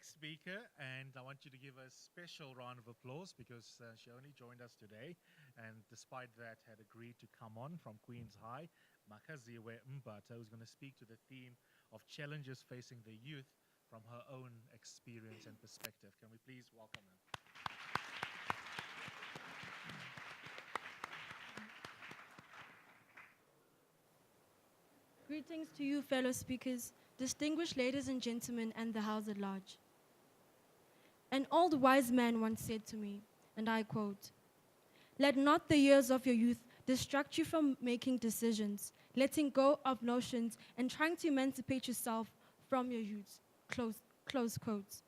next speaker, and I want you to give a special round of applause because she only joined us today, and despite that, had agreed to come on from Queen's High, Makhaziwe Mbhatha, who's going to speak to the theme of challenges facing the youth from her own experience and perspective. Can we please welcome her? Greetings to you, fellow speakers, distinguished ladies and gentlemen, and the House at large. An old wise man once said to me, and I quote, "Let not the years of your youth distract you from making decisions, letting go of notions, and trying to emancipate yourself from your youth." Close quotes.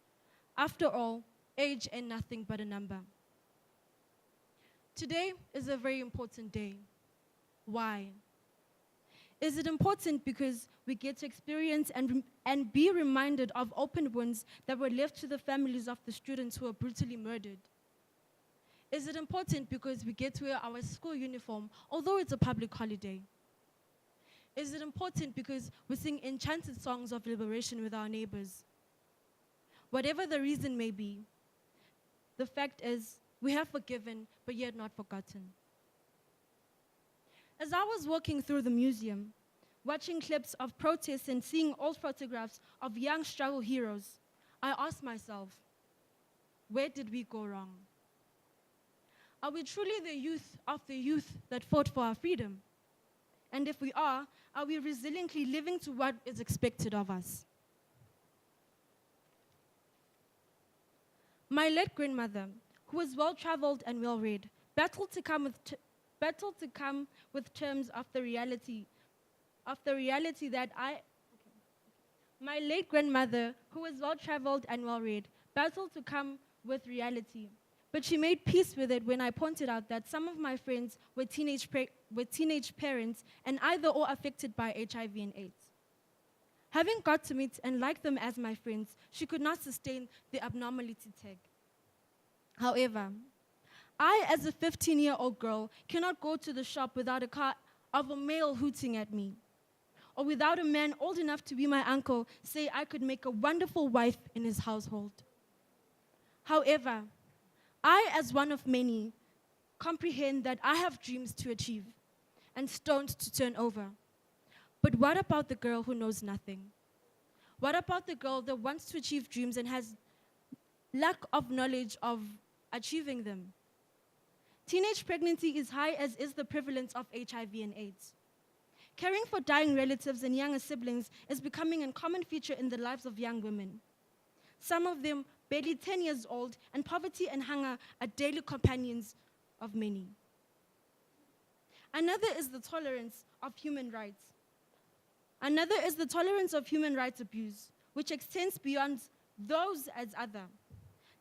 After all, age ain't nothing but a number. Today is a very important day. Why? Is it important because we get to experience and be reminded of open wounds that were left to the families of the students who were brutally murdered? Is it important because we get to wear our school uniform, although it's a public holiday? Is it important because we sing enchanted songs of liberation with our neighbors? Whatever the reason may be, the fact is we have forgiven, but yet not forgotten. As I was walking through the museum, watching clips of protests and seeing old photographs of young struggle heroes, I asked myself, where did we go wrong? Are we truly the youth of the youth that fought for our freedom? And if we are we resiliently living to what is expected of us? My late grandmother, who was well-traveled and well-read, battled to come with terms of the reality that My late grandmother, who was well-traveled and well-read, battled to come with reality. But she made peace with it when I pointed out that some of my friends were teenage parents and either or affected by HIV and AIDS. Having got to meet and like them as my friends, she could not sustain the abnormality tag. However, I, as a 15-year-old girl, cannot go to the shop without a car of a male hooting at me, or without a man old enough to be my uncle say I could make a wonderful wife in his household. However, I, as one of many, comprehend that I have dreams to achieve and stones to turn over. But what about the girl who knows nothing? What about the girl that wants to achieve dreams and has lack of knowledge of achieving them? Teenage pregnancy is high, as is the prevalence of HIV and AIDS. Caring for dying relatives and younger siblings is becoming a common feature in the lives of young women. Some of them barely 10 years old, and poverty and hunger are daily companions of many. Another is the tolerance of human rights. Another is the tolerance of human rights abuse, which extends beyond those as other.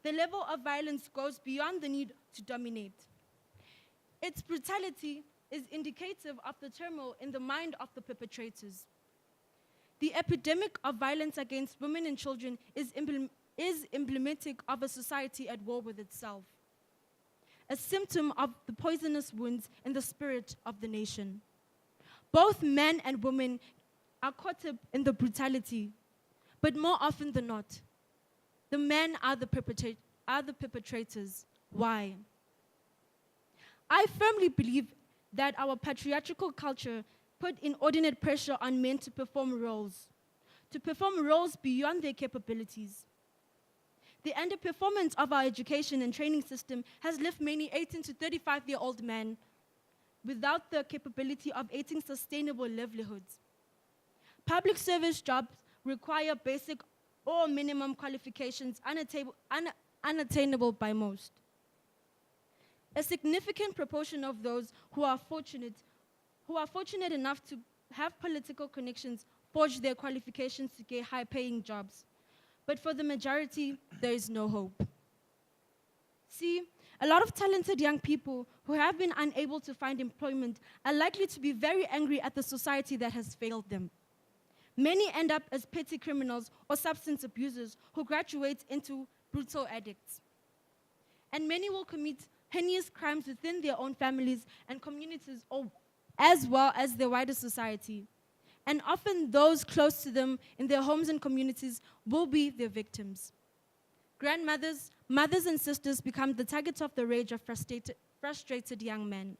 The level of violence goes beyond the need to dominate. Its brutality is indicative of the turmoil in the mind of the perpetrators. The epidemic of violence against women and children is emblematic of a society at war with itself, a symptom of the poisonous wounds in the spirit of the nation. Both men and women are caught up in the brutality, but more often than not, the men are the perpetrators. Why? I firmly believe that our patriarchal culture put inordinate pressure on men to perform roles beyond their capabilities. The underperformance of our education and training system has left many 18 to 35-year-old men without the capability of aiding sustainable livelihoods. Public service jobs require basic or minimum qualifications unattainable by most. A significant proportion of those who are fortunate enough to have political connections forge their qualifications to get high-paying jobs. But for the majority, there is no hope. See, a lot of talented young people who have been unable to find employment are likely to be very angry at the society that has failed them. Many end up as petty criminals or substance abusers who graduate into brutal addicts. And many will commit heinous crimes within their own families and communities, as well as the wider society. And often those close to them in their homes and communities will be their victims. Grandmothers, mothers, and sisters become the target of the rage of frustrated young men.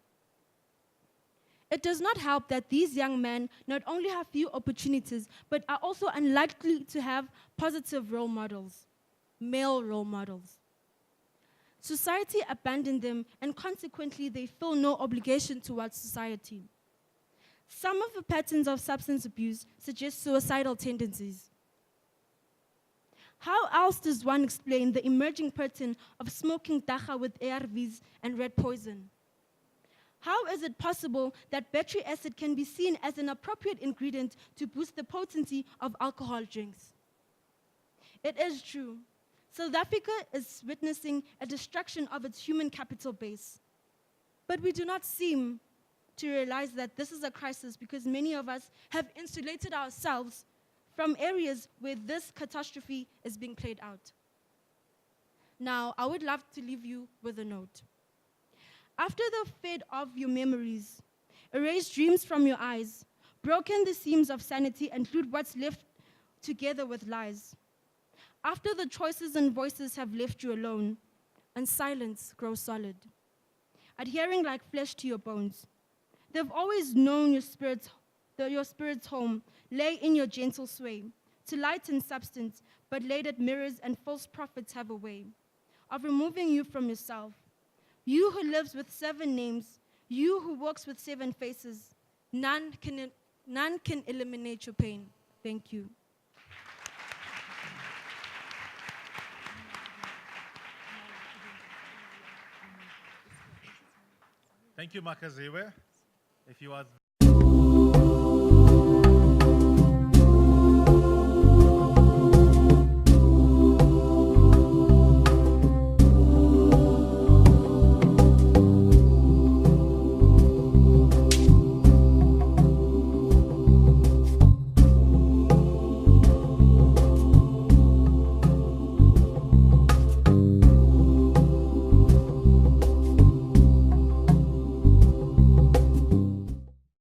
It does not help that these young men not only have few opportunities, but are also unlikely to have positive role models, male role models. Society abandoned them, and consequently, they feel no obligation towards society. Some of the patterns of substance abuse suggest suicidal tendencies. How else does one explain the emerging pattern of smoking dacha with ARVs and red poison? How is it possible that battery acid can be seen as an appropriate ingredient to boost the potency of alcohol drinks? It is true. South Africa is witnessing a destruction of its human capital base. But we do not seem to realize that this is a crisis because many of us have insulated ourselves from areas where this catastrophe is being played out. Now, I would love to leave you with a note. After the fade of your memories, erased dreams from your eyes, broken the seams of sanity and glued what's left together with lies. After the choices and voices have left you alone, and silence grows solid, adhering like flesh to your bones. They've always known your spirit's home lay in your gentle sway, to light and substance, but laid at mirrors and false prophets have a way of removing you from yourself. You who lives with 7 names, you who walks with 7 faces, none can eliminate your pain. Thank you. Thank you, Makhaziwe. If you are